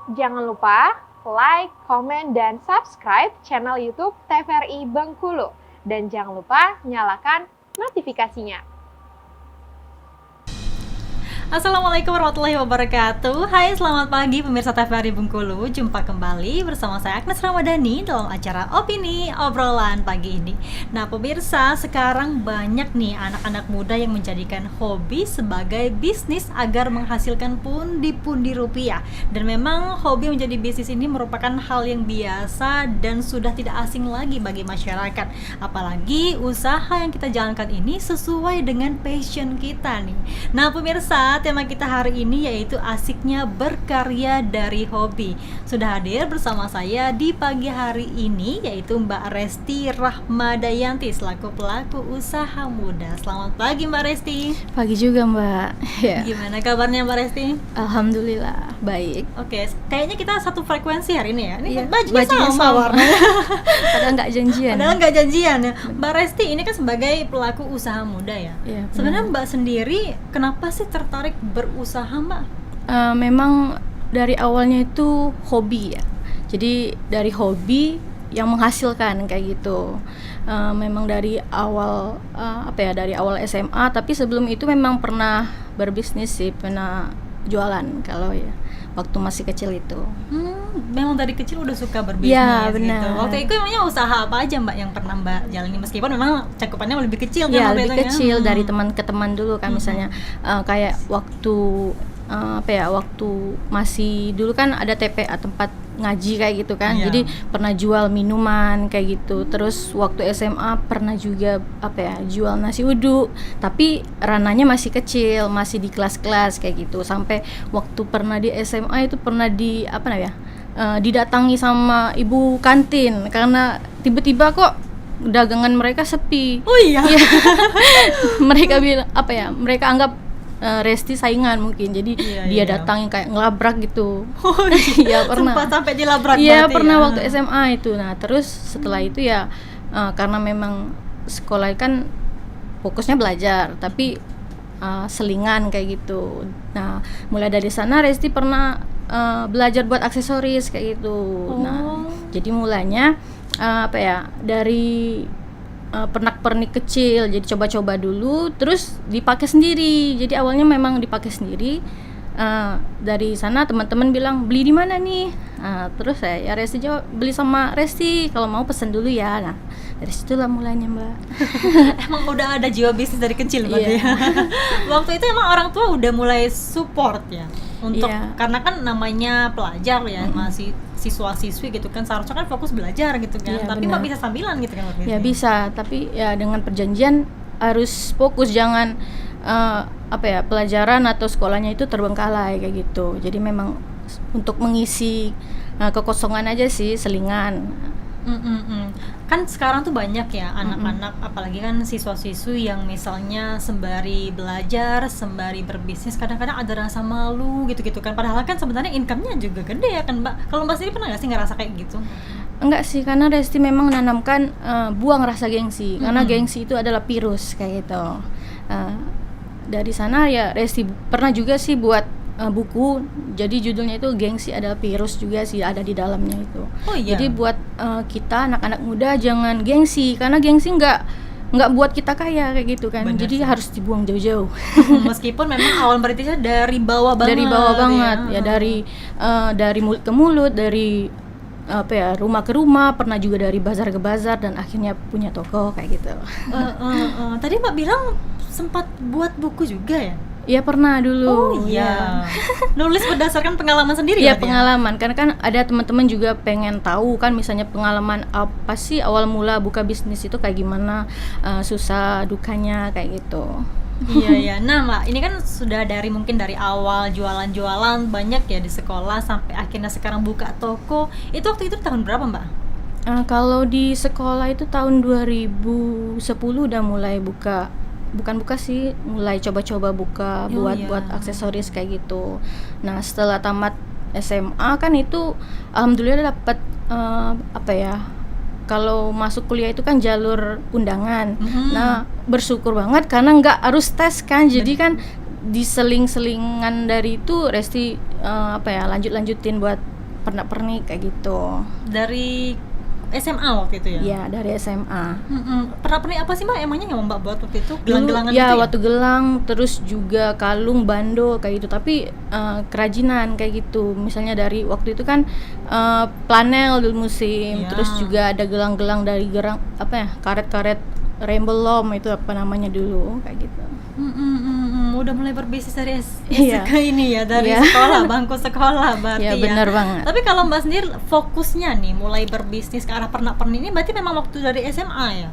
Jangan lupa like, komen, dan subscribe channel YouTube TVRI Bengkulu. Dan jangan lupa nyalakan notifikasinya. Assalamualaikum warahmatullahi wabarakatuh. Hai, selamat pagi pemirsa TVRI Bengkulu. Jumpa kembali bersama saya Agnes Ramadhani dalam acara Opini Obrolan pagi ini. Nah pemirsa, sekarang banyak nih anak-anak muda yang menjadikan hobi sebagai bisnis agar menghasilkan pundi-pundi rupiah. Dan memang hobi menjadi bisnis ini merupakan hal yang biasa dan sudah tidak asing lagi bagi masyarakat. Apalagi usaha yang kita jalankan ini sesuai dengan passion kita nih. Nah pemirsa, tema kita hari ini yaitu asiknya berkarya dari hobi. Sudah hadir bersama saya di pagi hari ini yaitu Mbak Resti Rahmadayanti selaku pelaku usaha muda. Selamat pagi Mbak Resti. Pagi juga Mbak. Ya. Gimana kabarnya Mbak Resti? Alhamdulillah baik. Oke, kayaknya kita satu frekuensi hari ini ya. Ini Iya, bajunya sama warnanya. Padahal nggak janjian ya. Mbak Resti ini kan sebagai pelaku usaha muda ya. Iya, sebenarnya Mbak sendiri kenapa sih tertarik berusaha Mbak? Memang dari awalnya itu hobi ya. Jadi dari hobi yang menghasilkan kayak gitu. Memang dari awal dari awal SMA, tapi sebelum itu memang pernah berbisnis sih, pernah jualan kalau ya waktu masih kecil itu. Memang dari kecil udah suka berbisnis ya, benar. gitu. Waktu itu emangnya usaha apa aja Mbak yang pernah Mbak jalani, meskipun memang cakupannya lebih kecil kan? Ya lebih kecil dari teman ke teman dulu kan, misalnya kayak waktu waktu masih dulu kan ada TPA, tempat ngaji kayak gitu kan. Jadi pernah jual minuman kayak gitu. Terus waktu SMA pernah juga jual nasi uduk, tapi rananya masih kecil, masih di kelas-kelas kayak gitu. Sampai waktu pernah di SMA itu pernah di didatangi sama ibu kantin karena tiba-tiba kok dagangan mereka sepi. Oh iya. Mereka bilang mereka anggap Resti saingan mungkin, jadi dia datang yang kayak ngelabrak gitu. Oh iya, pernah. Sempat sampai dilabrak. Iya pernah waktu SMA itu. Nah terus setelah itu ya karena memang sekolah kan fokusnya belajar, tapi selingan kayak gitu. Nah mulai dari sana Resti pernah belajar buat aksesoris kayak gitu. Nah jadi mulanya dari pernak-pernik kecil, jadi coba-coba dulu, terus dipakai sendiri. Jadi awalnya memang dipakai sendiri. Dari sana teman-teman bilang beli di mana nih? Terus Resti jawab beli sama Resti, kalau mau pesan dulu ya. Nah dari situlah mulanya Mbak. Emang udah ada jiwa bisnis dari kecil berarti ya. Waktu itu emang orang tua udah mulai support ya untuk karena kan namanya pelajar ya, masih siswa-siswi gitu kan, seharusnya kan fokus belajar gitu kan. Tapi Mbak bisa sambilan gitu kan waktu itu. Ya bisa, tapi ya dengan perjanjian harus fokus, jangan pelajaran atau sekolahnya itu terbengkalai kayak gitu. Jadi memang untuk mengisi kekosongan aja sih, selingan. Kan sekarang tuh banyak ya anak-anak, apalagi kan siswa-siswi yang misalnya sembari belajar, sembari berbisnis, kadang-kadang ada rasa malu gitu-gitu kan. Padahal kan sebenarnya income-nya juga gede ya kan Mbak. Kalau Mbak sendiri pernah nggak sih ngerasa kayak gitu? Enggak sih, karena Resti memang menanamkan buang rasa gengsi. Karena gengsi itu adalah virus kayak gitu. Dari sana ya Resti pernah juga sih buat buku, jadi judulnya itu Gengsi Adalah Virus juga sih, ada di dalamnya itu. Oh iya. Jadi buat kita anak-anak muda jangan gengsi, karena gengsi nggak buat kita kaya kayak gitu kan. Bener, jadi harus dibuang jauh-jauh. Meskipun memang awal merintisnya dari bawah banget. Dari bawah banget ya, dari mulut ke mulut, dari rumah ke rumah, pernah juga dari bazar ke bazar, dan akhirnya punya toko kayak gitu. Tadi Mbak bilang sempat buat buku juga ya? Iya pernah dulu. Oh iya. Nulis berdasarkan pengalaman sendiri? Iya pengalaman, karena kan ada teman-teman juga pengen tahu kan, misalnya pengalaman apa sih awal mula buka bisnis itu kayak gimana, susah dukanya kayak gitu. Iya. Nah Mbak, ini kan sudah mungkin dari awal jualan-jualan banyak ya di sekolah sampai akhirnya sekarang buka toko. Itu waktu itu tahun berapa Mbak? Kalau di sekolah itu tahun 2010 udah mulai mulai coba-coba buka buat aksesoris kayak gitu. Nah setelah tamat SMA kan itu alhamdulillah dapat kalau masuk kuliah itu kan jalur undangan. Nah bersyukur banget karena nggak harus tes kan, jadi kan diseling-selingan dari itu Resti lanjutin buat pernak-pernik kayak gitu. Dari SMA waktu itu ya? Iya, dari SMA. Pernak-pernik apa sih Mbak emangnya yang Mbak buat waktu itu? Dulu, Gelang-gelangan ya, gitu ya? waktu gelang, terus juga kalung, bando kayak gitu. Tapi kerajinan kayak gitu. Misalnya dari waktu itu kan planel dulu musim, Ya. terus juga ada gelang-gelang dari karet-karet rainbow loom itu apa namanya dulu kayak gitu. Udah mulai berbisnis dari Iya. SK ini ya, dari Iya. sekolah, bangku sekolah berarti Ya ya. benar banget. Tapi kalau Mbak sendiri fokusnya nih mulai berbisnis ke arah pernak-pernik ini berarti memang waktu dari SMA ya?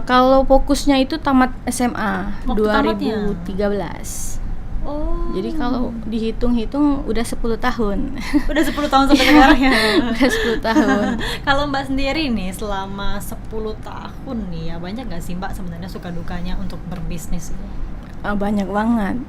Kalau fokusnya itu tamat SMA Waktu tamatnya? 2013. Oh. Jadi kalau dihitung-hitung udah 10 tahun. Udah 10 tahun sampai sekarang ya. Udah 10 tahun. Kalau Mbak sendiri nih selama 10 tahun nih ya, banyak gak sih Mbak sebenarnya suka dukanya untuk berbisnis ini? Banyak banget.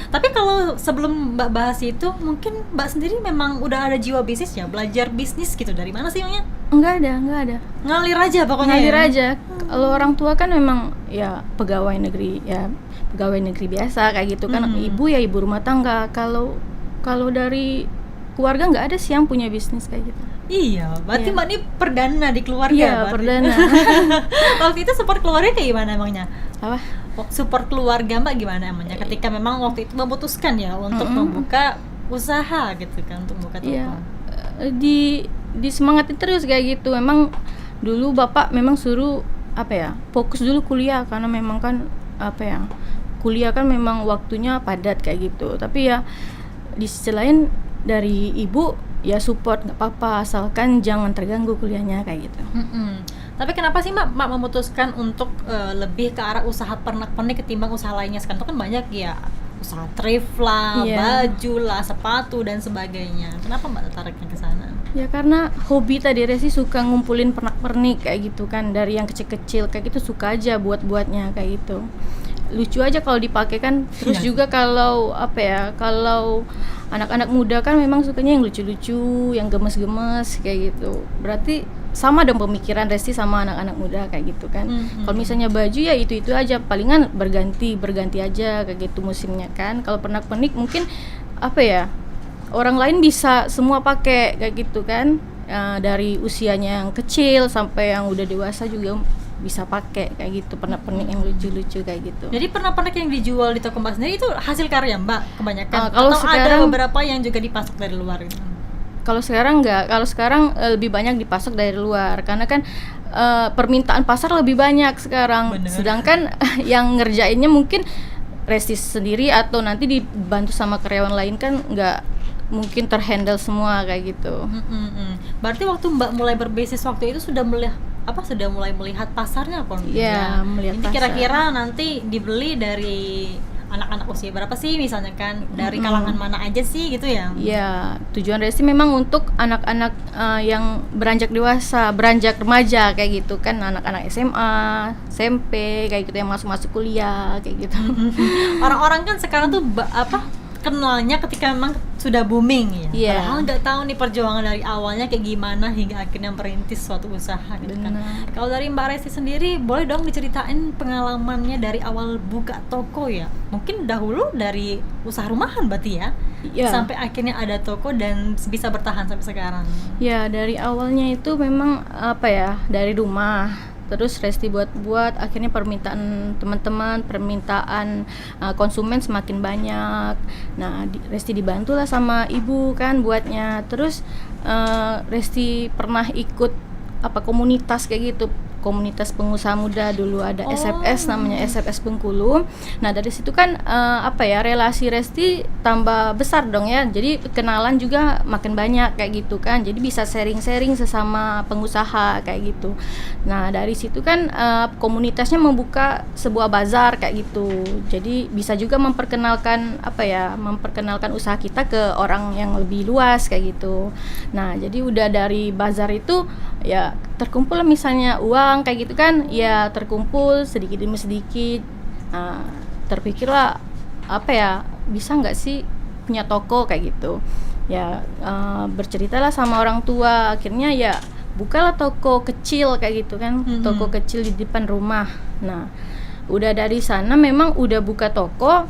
Tapi kalau sebelum Mbak bahas itu, mungkin Mbak sendiri memang udah ada jiwa bisnis ya, belajar bisnis gitu. Dari mana sih emangnya? Enggak ada. Ngalir aja pokoknya. Ngalir ya? aja. Kalau orang tua kan memang ya pegawai negeri biasa kayak gitu kan. Ibu ya ibu rumah tangga. Kalau dari keluarga nggak ada sih yang punya bisnis kayak gitu. Iya, berarti Iya. Mbak ini perdana di keluarga. Iya, berarti. perdana. Waktu itu support keluarga kayak gimana emangnya? Apa? Support keluarga Mbak gimana emangnya ketika memang waktu itu memutuskan ya untuk membuka usaha gitu kan, untuk membuka toko. Iya. Disemangatin terus kayak gitu. Memang dulu bapak memang suruh fokus dulu kuliah, karena memang kan kuliah kan memang waktunya padat kayak gitu. Tapi ya di sisi lain dari ibu ya support, nggak apa-apa asalkan jangan terganggu kuliahnya kayak gitu. Tapi kenapa sih Mbak memutuskan untuk lebih ke arah usaha pernak-pernik ketimbang usaha lainnya? Sekarang itu kan banyak ya, usaha thrift lah, Iya. baju lah, sepatu dan sebagainya. Kenapa Mbak tertariknya ke sana? Ya karena hobi tadi Resi suka ngumpulin pernak-pernik kayak gitu kan, dari yang kecil-kecil kayak gitu suka aja buat-buatnya kayak gitu. Lucu aja kalau dipakai kan. Terus Iya. juga kalau kalau anak-anak muda kan memang sukanya yang lucu-lucu, yang gemes-gemes kayak gitu. Berarti sama dong pemikiran Resti sama anak-anak muda kayak gitu kan. Kalau misalnya baju ya itu aja, palingan berganti aja kayak gitu musimnya kan. Kalau pernak-pernik mungkin orang lain bisa semua pakai kayak gitu kan. Dari usianya yang kecil sampai yang udah dewasa juga bisa pakai kayak gitu, pernak-pernik yang lucu-lucu kayak gitu. Jadi pernak-pernik yang dijual di toko Mbak sendiri itu hasil karya Mbak kebanyakan? Kalau atau ada sekarang- beberapa yang juga dipasok dari luar itu? Kalau sekarang enggak, kalau sekarang lebih banyak dipasok dari luar karena kan permintaan pasar lebih banyak sekarang. Bener. Sedangkan yang ngerjainnya mungkin Resti sendiri atau nanti dibantu sama karyawan lain kan nggak mungkin terhandle semua kayak gitu. Berarti waktu Mbak mulai berbisnis waktu itu sudah mulai melihat pasarnya Iya, melihat ini pasar. kira-kira nanti dibeli dari anak-anak usia berapa sih misalnya kan, dari kalangan mana aja sih gitu ya? Ya, tujuan Resti memang untuk anak-anak yang beranjak dewasa, beranjak remaja kayak gitu kan, anak-anak SMA, SMP kayak gitu yang masuk-masuk kuliah kayak gitu. Orang-orang kan sekarang tuh kenalnya ketika memang sudah booming ya. Iya. Padahal nggak tahu nih perjuangan dari awalnya kayak gimana hingga akhirnya merintis suatu usaha gitu kan. Benar. Kalau dari Mbak Resti sendiri, boleh dong diceritain pengalamannya dari awal buka toko ya? Mungkin dahulu dari usaha rumahan berarti ya? Iya. Sampai akhirnya ada toko dan bisa bertahan sampai sekarang. Ya, dari awalnya itu memang dari rumah. Terus Resti buat akhirnya permintaan teman-teman, permintaan konsumen semakin banyak. Nah, Resti dibantulah sama ibu kan buatnya. Terus Resti pernah ikut komunitas kayak gitu, komunitas pengusaha muda dulu ada SFS namanya, SFS Bengkulu. Nah, dari situ kan relasi Resti tambah besar dong ya. Jadi kenalan juga makin banyak kayak gitu kan. Jadi bisa sharing-sharing sesama pengusaha kayak gitu. Nah, dari situ kan komunitasnya membuka sebuah bazar kayak gitu. Jadi bisa juga memperkenalkan memperkenalkan usaha kita ke orang yang lebih luas kayak gitu. Nah, jadi udah dari bazar itu ya terkumpul misalnya uang kayak gitu kan, ya terkumpul sedikit demi sedikit. Terpikirlah bisa nggak sih punya toko kayak gitu ya. Berceritalah sama orang tua, akhirnya ya bukalah toko kecil kayak gitu kan. Toko kecil di depan rumah. Nah, udah dari sana memang udah buka toko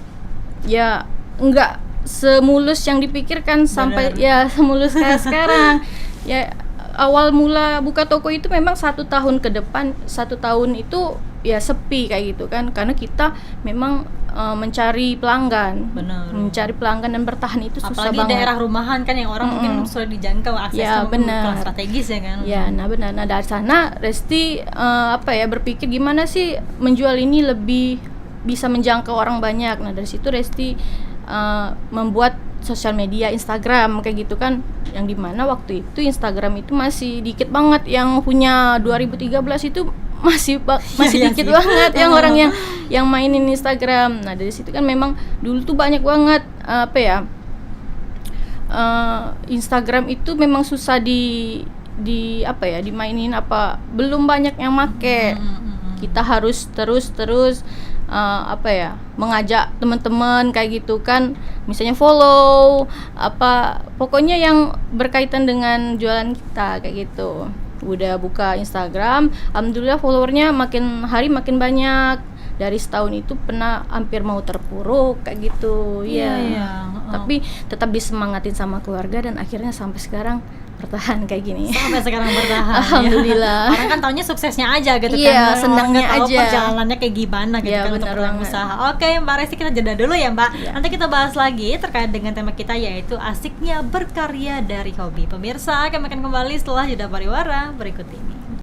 ya, nggak semulus yang dipikirkan sampai Benar. ya semulus kayak sekarang. Ya awal mula buka toko itu memang 1 tahun ke depan, 1 tahun itu ya sepi kayak gitu kan, karena kita memang mencari pelanggan, Benar. mencari pelanggan dan bertahan itu susah Apalagi banget. daerah rumahan kan yang orang mungkin sudah dijangkau aksesnya Ya, benar. kurang strategis ya kan. Ya, nah benar. Nah dari sana Resti berpikir gimana sih menjual ini lebih bisa menjangkau orang banyak. Nah dari situ Resti membuat sosial media Instagram kayak gitu kan, yang dimana waktu itu Instagram itu masih dikit banget yang punya. 2013 itu masih Iya dikit sih. banget yang orang yang mainin Instagram. Nah dari situ kan memang dulu tuh banyak banget Instagram itu memang susah dimainin, belum banyak yang make. Kita harus terus mengajak teman-teman kayak gitu kan, misalnya follow pokoknya yang berkaitan dengan jualan kita kayak gitu. Udah buka Instagram, alhamdulillah followernya makin hari makin banyak. Dari setahun itu pernah hampir mau terpuruk kayak gitu. Iya. Tapi tetap disemangatin sama keluarga dan akhirnya sampai sekarang bertahan kayak gini. Sampai sekarang bertahan. Alhamdulillah. Ya. Orang kan taunya suksesnya aja gitu Iya, kan. senangnya Orang nggak tahu aja. perjalanannya kayak gimana gitu Iya, kan untuk benar orang banget. usaha. Oke, Mbak Resti, kita jeda dulu ya, Mbak. Iya. Nanti kita bahas lagi terkait dengan tema kita, yaitu asiknya berkarya dari hobi. Pemirsa, kami akan kembali setelah jeda pariwara berikut ini.